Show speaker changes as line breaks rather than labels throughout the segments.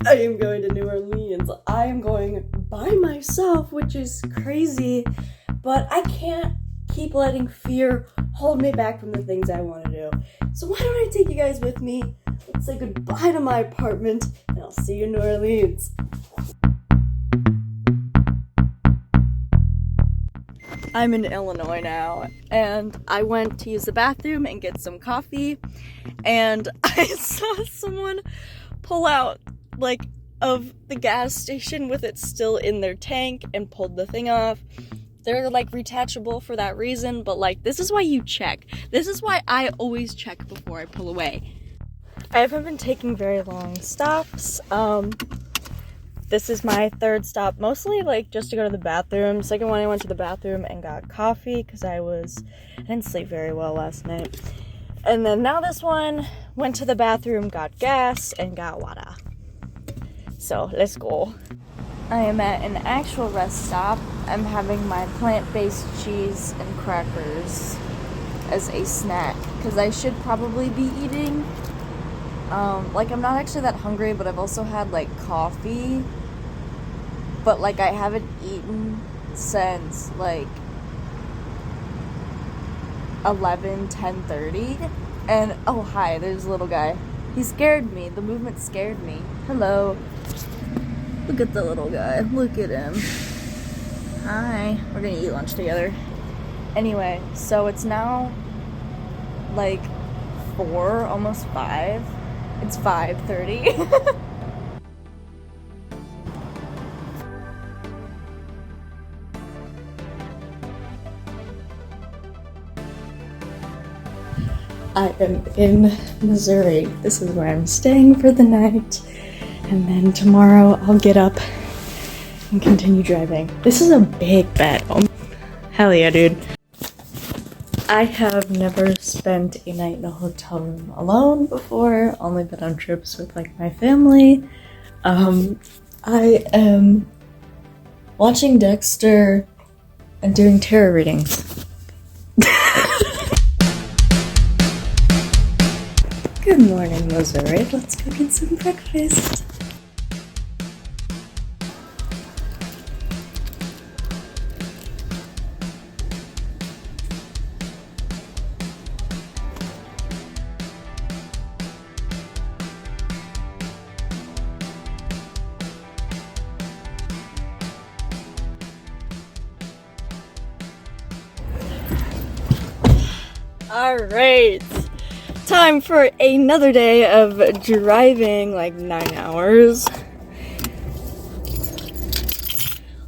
I am going to New Orleans. I am going by myself, which is crazy, but I can't keep letting fear hold me back from the things I want to do. So why don't I take you guys with me? Let's say goodbye to my apartment, and I'll see you in New Orleans. I'm in Illinois now, and I went to use the bathroom and get some coffee, and I saw someone pull out, of the gas station with it still in their tank and pulled the thing off. They're, retachable for that reason, but, this is why you check. This is why I always check before I pull away. I haven't been taking very long stops. This is my third stop, mostly just to go to the bathroom. Second one, I went to the bathroom and got coffee because I didn't sleep very well last night. And then now this one, went to the bathroom, got gas, and got water. So let's go. I am at an actual rest stop. I'm having my plant-based cheese and crackers as a snack because I should probably be eating. I'm not actually that hungry, but I've also had coffee. But I haven't eaten since 10:30. And oh hi, there's a little guy. He scared me. The movement scared me. Hello. Look at the little guy. Look at him. Hi. We're gonna eat lunch together. Anyway, so it's now 4, almost 5. It's 5:30. I am in Missouri. This is where I'm staying for the night. And then tomorrow I'll get up and continue driving. This is a big bet. Oh, hell yeah, dude. I have never spent a night in a hotel room alone before. Only been on trips with my family. I am watching Dexter and doing tarot readings. Good morning, Missouri. Let's go get some breakfast. All right. Time for another day of driving 9 hours.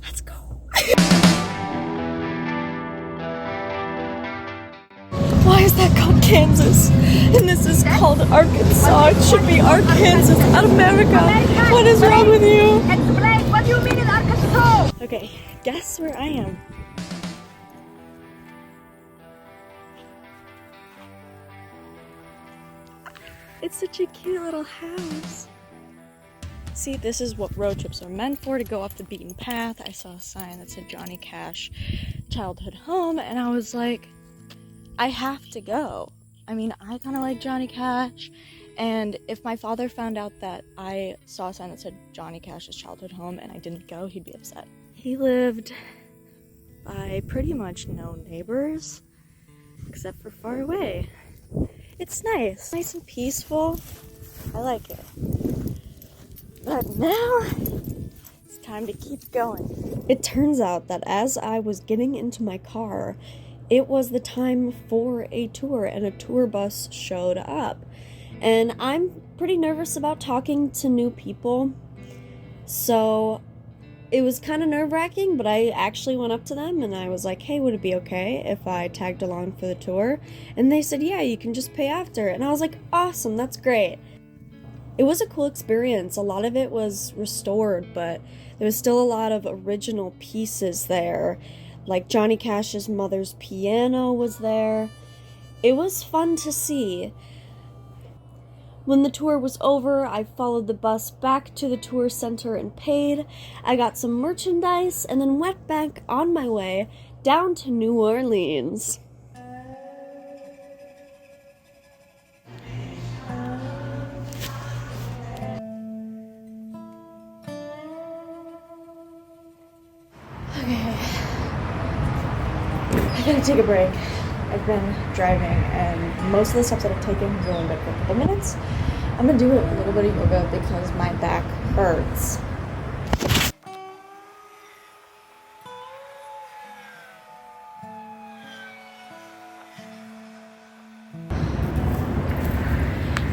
Let's go. Why is that called Kansas? And this is called Arkansas. It should be Arkansas, not America. What is wrong with you?
Explain, what do you mean in Arkansas?
Okay, guess where I am. It's such a cute little house. See, this is what road trips are meant for, to go off the beaten path. I saw a sign that said Johnny Cash childhood home, and I was like, I have to go. I mean, I kind of like Johnny Cash, and if my father found out that I saw a sign that said Johnny Cash's childhood home and I didn't go, he'd be upset. He lived by pretty much no neighbors, except for far away. It's nice and peaceful. I like it. But now, it's time to keep going. It turns out that as I was getting into my car, it was the time for a tour, and a tour bus showed up. And I'm pretty nervous about talking to new people, so it was kind of nerve-wracking, but I actually went up to them and I was like, hey, would it be okay if I tagged along for the tour? And they said, yeah, you can just pay after. And I was like, awesome, that's great. It was a cool experience. A lot of it was restored, but there was still a lot of original pieces there. Johnny Cash's mother's piano was there. It was fun to see. When the tour was over, I followed the bus back to the tour center and paid. I got some merchandise and then went back on my way down to New Orleans. I gotta take a break. I've been driving and most of the steps that I've taken have only been for a couple minutes. I'm gonna do a little bit of yoga because my back hurts.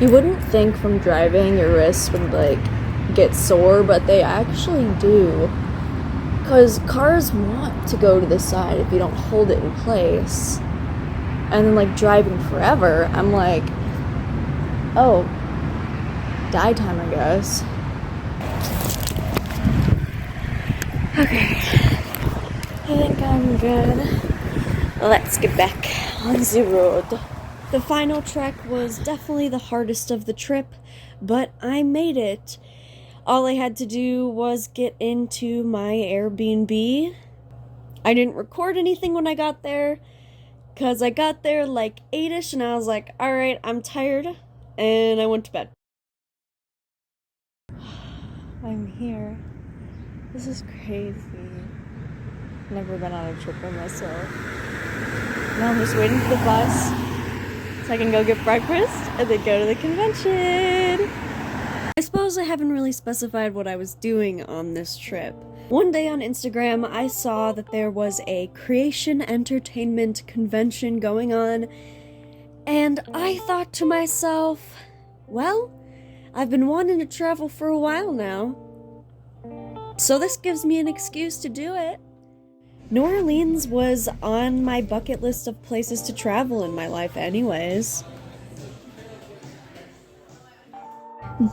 You wouldn't think from driving your wrists would like get sore, but they actually do. Because cars want to go to the side if you don't hold it in place. And then like driving forever, I'm like, oh, die time, I guess. Okay, I think I'm good. Let's get back on the road. The final trek was definitely the hardest of the trip, but I made it. All I had to do was get into my Airbnb. I didn't record anything when I got there, because I got there like 8ish and I was like, alright, I'm tired, and I went to bed. I'm here. This is crazy. Never been on a trip by myself. Now I'm just waiting for the bus so I can go get breakfast and then go to the convention. I suppose I haven't really specified what I was doing on this trip. One day on Instagram, I saw that there was a Creation Entertainment convention going on, and I thought to myself, well, I've been wanting to travel for a while now, so this gives me an excuse to do it. New Orleans was on my bucket list of places to travel in my life anyways.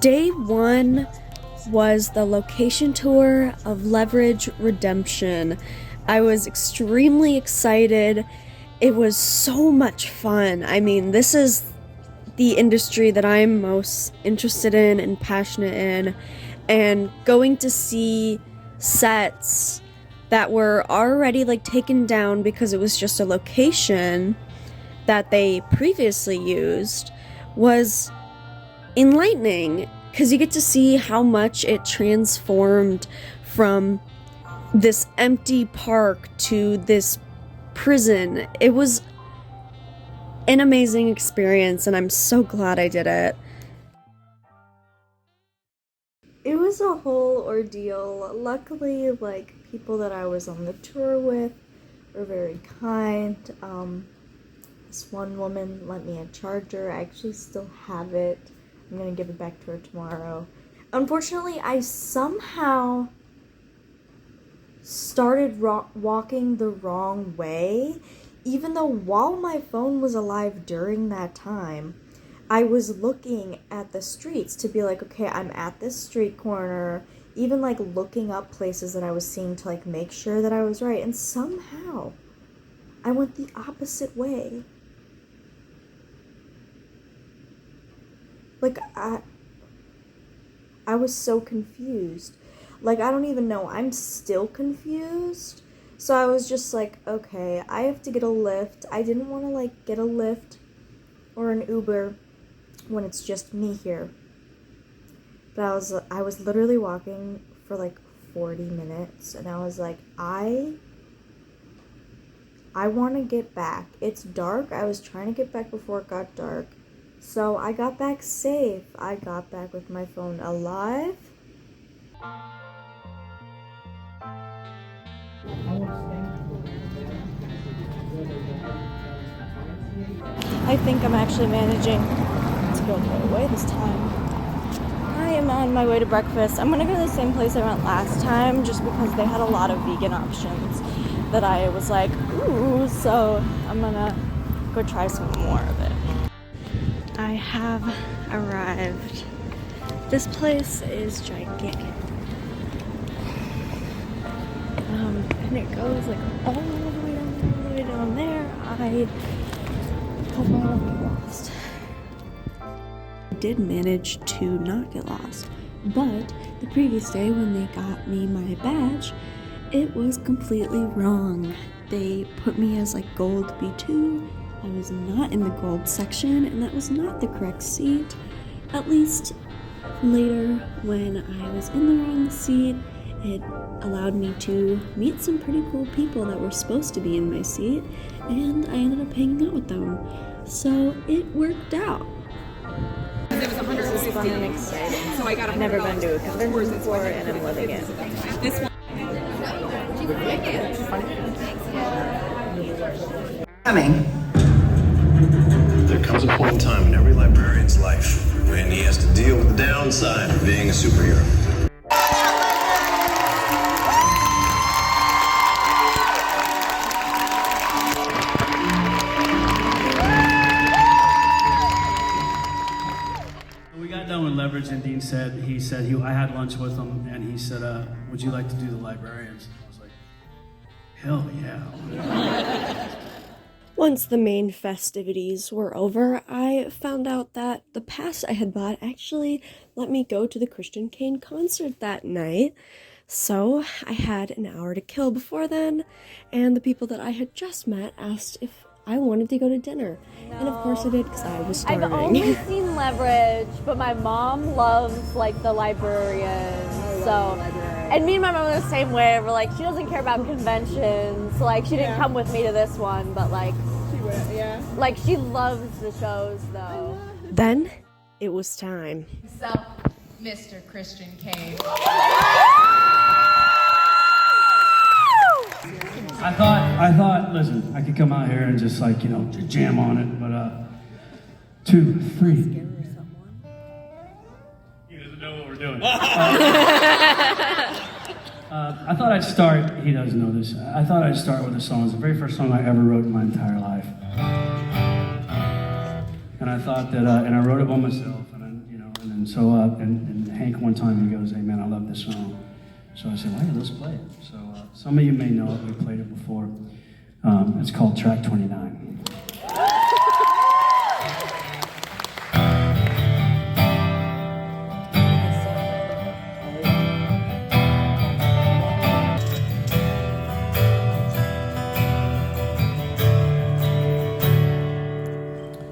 Day one was the location tour of Leverage Redemption. I was extremely excited. It was so much fun. I mean, this is the industry that I'm most interested in and passionate in, and going to see sets that were already like taken down because it was just a location that they previously used was enlightening, because you get to see how much it transformed from this empty park to this prison. It was an amazing experience, and I'm so glad I did it. It was a whole ordeal. Luckily, like, people that I was on the tour with were very kind. This one woman lent me a charger. I actually still have it. I'm gonna give it back to her tomorrow. Unfortunately, I somehow started walking the wrong way, even though while my phone was alive during that time, I was looking at the streets to be like, okay, I'm at this street corner, even like looking up places that I was seeing to like make sure that I was right, and somehow I went the opposite way. Like, I was so confused. Like, I don't even know. I'm still confused. So I was just like, okay, I have to get a Lyft. I didn't want to, like, get a Lyft or an Uber when it's just me here. But I was literally walking for, like, 40 minutes. And I was like, I want to get back. It's dark. I was trying to get back before it got dark. So I got back safe. I got back with my phone alive. I think I'm actually managing to go the right way this time. I am on my way to breakfast. I'm gonna go to the same place I went last time just because they had a lot of vegan options that I was like, ooh, so I'm gonna go try some more of it. I have arrived. This place is gigantic. And it goes like all the way down there. I hope I don't get lost. I did manage to not get lost, but the previous day when they got me my badge, it was completely wrong. They put me as like gold B2. I was not in the gold section, and that was not the correct seat. At least later, when I was in the wrong seat
it allowed me to meet some pretty cool people that were supposed to be in my seat, and I ended up hanging out with them. So it worked out.
It was 150.
This is fun and exciting.
So I got
I've never been to a convention before, and I'm loving it.
This one.
There comes a point in time in every librarian's life when he has to deal with the downside of being a superhero.
We got done with Leverage, and Dean said, I had lunch with him, and he said, would you like to do the librarians? I was like, hell yeah.
Once the main festivities were over, I found out that the pass I had bought actually let me go to the Christian Kane concert that night. So I had an hour to kill before then, and the people that I had just met asked if I wanted to go to dinner.
No.
And of course I did, because I was starving.
I've only seen Leverage, but my mom loves like the librarians. So, and me and my mom are the same way. We're like, she doesn't care about conventions. So, like, she didn't come with me to this one, but like, like she loves the shows though.
Then it was time.
So, Mr. Christian Kane.
I thought, listen, I could come out here and just like, jam on it, but 2, 3. He doesn't know what we're doing. I thought I'd start, he doesn't know this, I thought I'd start with a song. It's the very first song I ever wrote in my entire life. And I thought that, and I wrote it by myself, and Hank one time he goes, hey man, I love this song. So I said, well, yeah, let's play it. So some of you may know it, we played it before. It's called Track 29.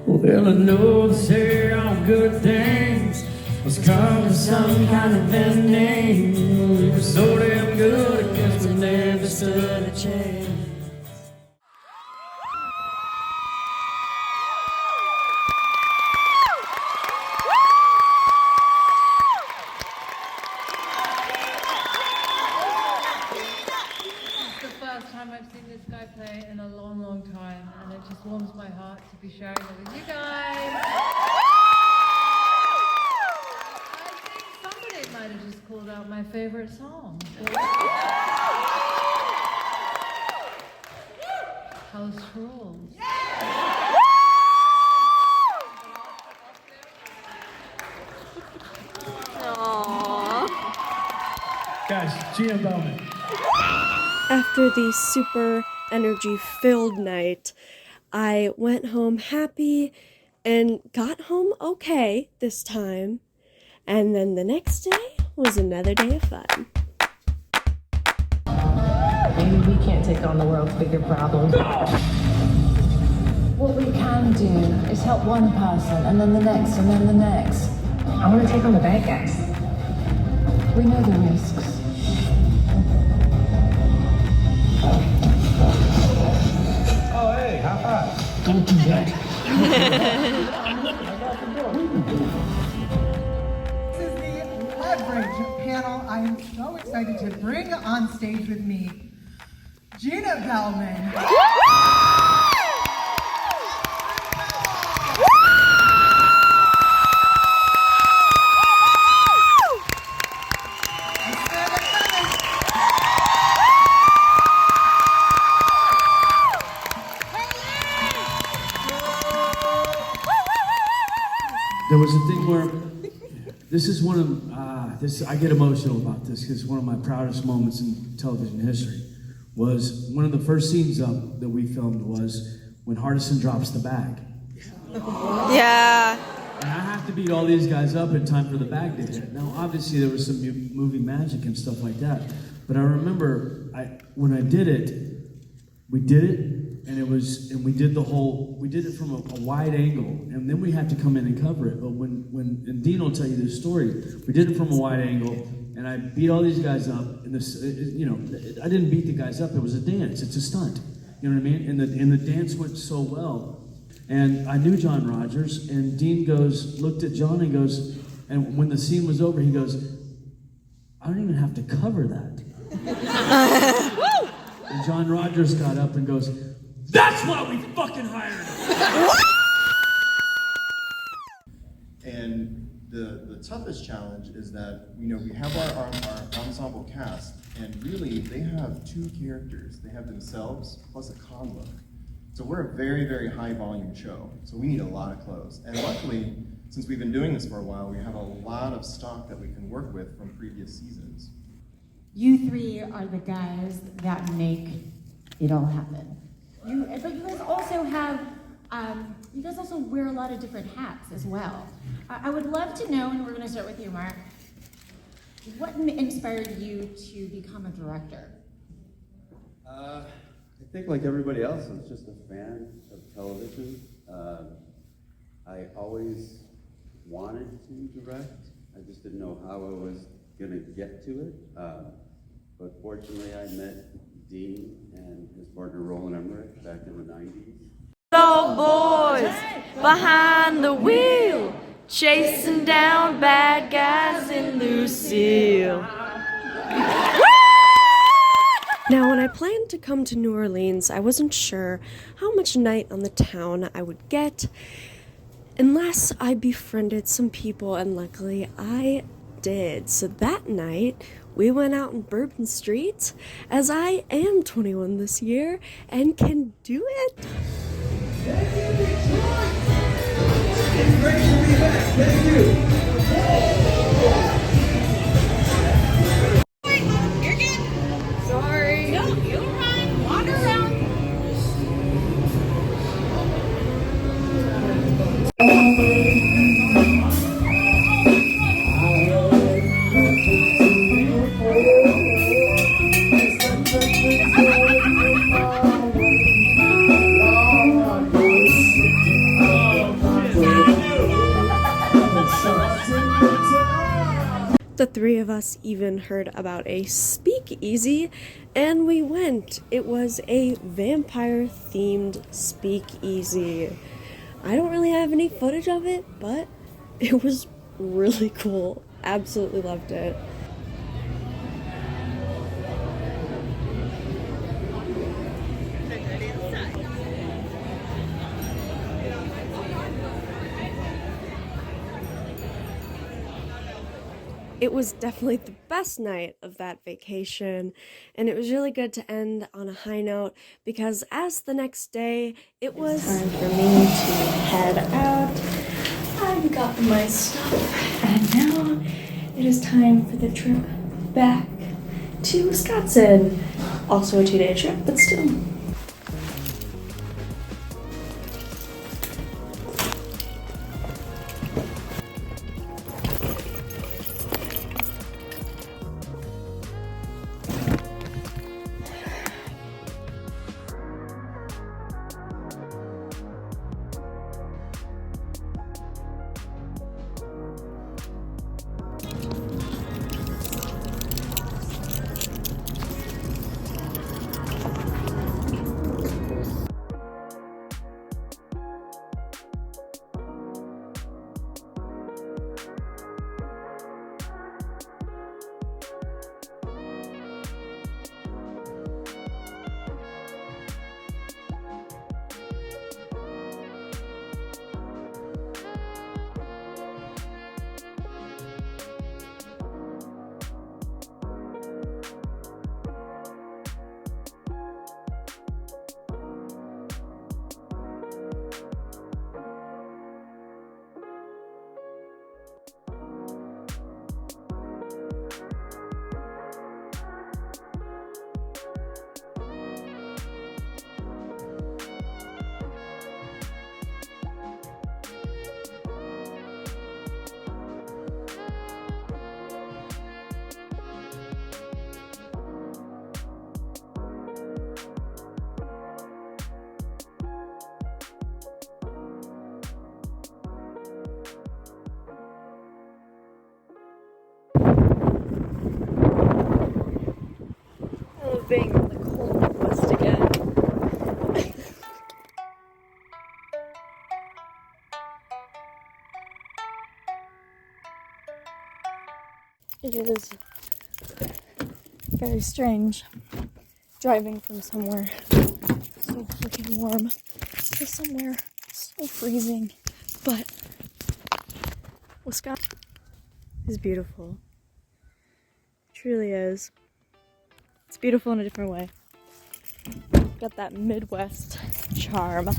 Well, I know they say all good things must come with some kind of ending. We were so damn good, I guess we never stood a chance.
It's the first time I've seen this guy play in a long, long time, and it just warms my heart to be sharing it with you guys. Somebody might have just called out my favorite song. House Rules.
Guys, Gina Bowman.
After the super energy-filled night, I went home happy and got home okay this time. And then the next day was another day of fun.
Maybe we can't take on the world's bigger problems. What we can do is help one person, and then the next, and then the next. I want to take on the bad guys. We know the risks.
Oh, hey, high five.
Don't do that.
This is the Leverage panel. I am so excited to bring on stage with me Gina Bellman.
There was a thing where, this is one of, I get emotional about this because one of my proudest moments in television history was one of the first scenes that we filmed was when Hardison drops the bag.
Yeah.
And I have to beat all these guys up in time for the bag to hit. Now, obviously, there was some movie magic and stuff like that. But I remember when I did it, we did it, and we did it from a wide angle, and then we had to come in and cover it. But and Dean will tell you this story, we did it from a wide angle, and And I beat all these guys up. And this, you know, I didn't beat the guys up. It was a dance. It's a stunt. You know what I mean? And the dance went so well. And I knew John Rogers. And Dean looked at John and goes, and when the scene was over, he goes, I don't even have to cover that. And John Rogers got up and goes, that's why we fucking hired him.
And the toughest challenge is that, you know, we have our ensemble cast, and really they have two characters. They have themselves plus a con look. So we're a very, very high volume show. So we need a lot of clothes. And luckily, since we've been doing this for a while, we have a lot of stock that we can work with from previous seasons.
You three are the guys that make it all happen. But you guys also have, you guys also wear a lot of different hats as well. I would love to know, and we're going to start with you, Mark, what inspired you to become a director?
I think like everybody else, I was just a fan of television. I always wanted to direct. I just didn't know how I was going to get to it. But fortunately, I met Dean and his partner Roland Emmerich back in the 90s.
Hello, boys, behind the wheel, chasing down bad guys in Lucille.
Now, when I planned to come to New Orleans, I wasn't sure how much night on the town I would get unless I befriended some people, and luckily I did. So that night, we went out in Bourbon Street, as I am 21 this year and can do it.
Thank you, Detroit! It's great to be back. Thank you.
You're good. Sorry. No, you're fine. Wander around.
The three of us even heard about a speakeasy, and we went. It was a vampire-themed speakeasy. I don't really have any footage of it, but it was really cool. Absolutely loved it. It was definitely the best night of that vacation, and it was really good to end on a high note because as the next day, it was time for me to head out. I've got my stuff, and now it is time for the trip back to Wisconsin. Also a 2-day trip, but still.
being in the cold Midwest again. It is very strange driving from somewhere so freaking warm to somewhere so freezing, but Wisconsin is beautiful. It truly is. It's beautiful in a different way. Got that Midwest charm.